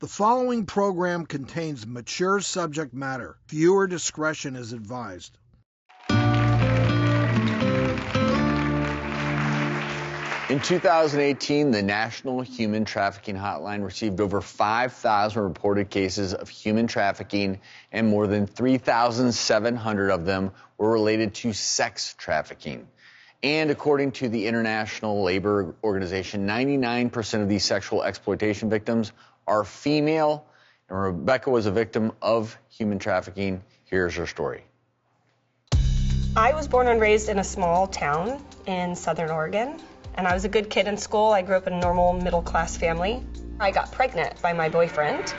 The following program contains mature subject matter. Viewer discretion is advised. In 2018, the National Human Trafficking Hotline received over 5,000 reported cases of human trafficking, and more than 3,700 of them were related to sex trafficking. And according to the International Labor Organization, 99% of these sexual exploitation victims are female. And Rebecca was a victim of human trafficking. Here's her story. I was born and raised in a small town in Southern Oregon. And I was a good kid in school. I grew up in a normal middle-class family. I got pregnant by my boyfriend.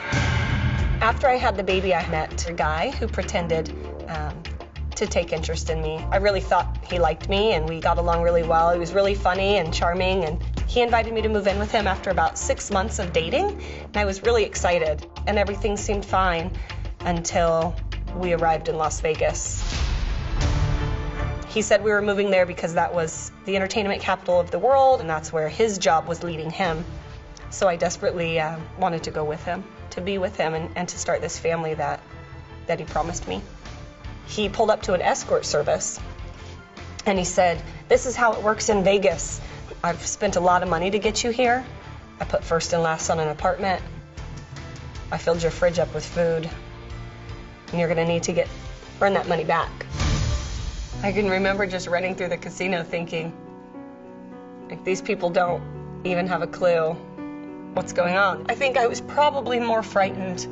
After I had the baby, I met a guy who pretended to take interest in me. I really thought he liked me, and we got along really well. He was really funny and charming, and he invited me to move in with him after about 6 months of dating. And I was really excited, and everything seemed fine until we arrived in Las Vegas. He said we were moving there because that was the entertainment capital of the world, and that's where his job was leading him. So I desperately wanted to go with him, to be with him, and to start this family that he promised me. He pulled up to an escort service, and he said, "This is how it works in Vegas. I've spent a lot of money to get you here. I put first and last on an apartment. I filled your fridge up with food, and you're gonna need to earn that money back." I can remember just running through the casino thinking, like, these people don't even have a clue what's going on. I think I was probably more frightened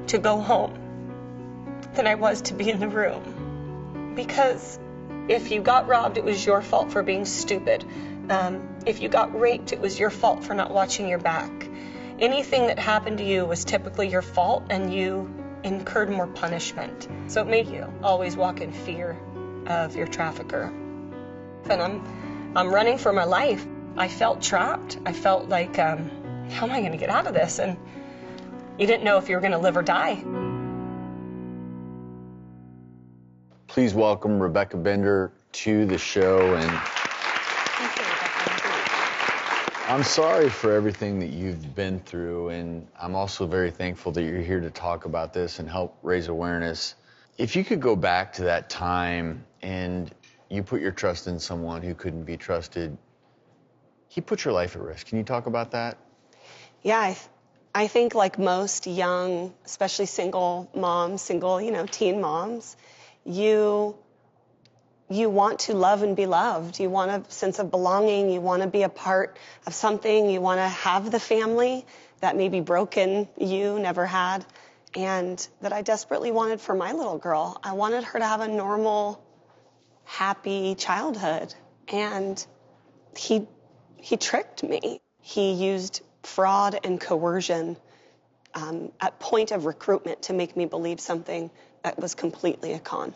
to go home than I was to be in the room. Because if you got robbed, it was your fault for being stupid. If you got raped, it was your fault for not watching your back. Anything that happened to you was typically your fault, and you incurred more punishment. So it made you always walk in fear of your trafficker. And I'm running for my life. I felt trapped. I felt like, how am I gonna get out of this? And you didn't know if you were gonna live or die. Please welcome Rebecca Bender to the show. And I'm sorry for everything that you've been through, and I'm also very thankful that you're here to talk about this and help raise awareness. If you could go back to that time and you put your trust in someone who couldn't be trusted, he put your life at risk. Can you talk about that? Yeah, I think like most young, especially single moms, teen moms, you want to love and be loved. You want a sense of belonging. You want to be a part of something. You want to have the family that maybe broken you never had, and that I desperately wanted for my little girl. I wanted her to have a normal, happy childhood. And he tricked me. He used fraud and coercion at point of recruitment to make me believe something that was completely a con.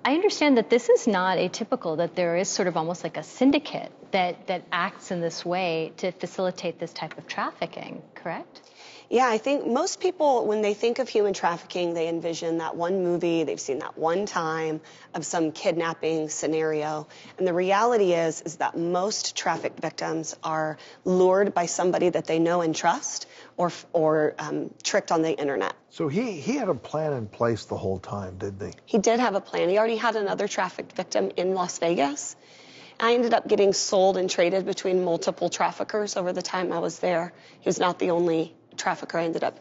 I understand that this is not atypical, that there is sort of almost like a syndicate that acts in this way to facilitate this type of trafficking, correct? Yeah, I think most people, when they think of human trafficking, they envision that one movie, they've seen that one time of some kidnapping scenario. And the reality is that most trafficked victims are lured by somebody that they know and trust, or tricked on the internet. So he had a plan in place the whole time, didn't he? He did have a plan. He already had another trafficked victim in Las Vegas. I ended up getting sold and traded between multiple traffickers over the time I was there. He was not the only trafficker I ended up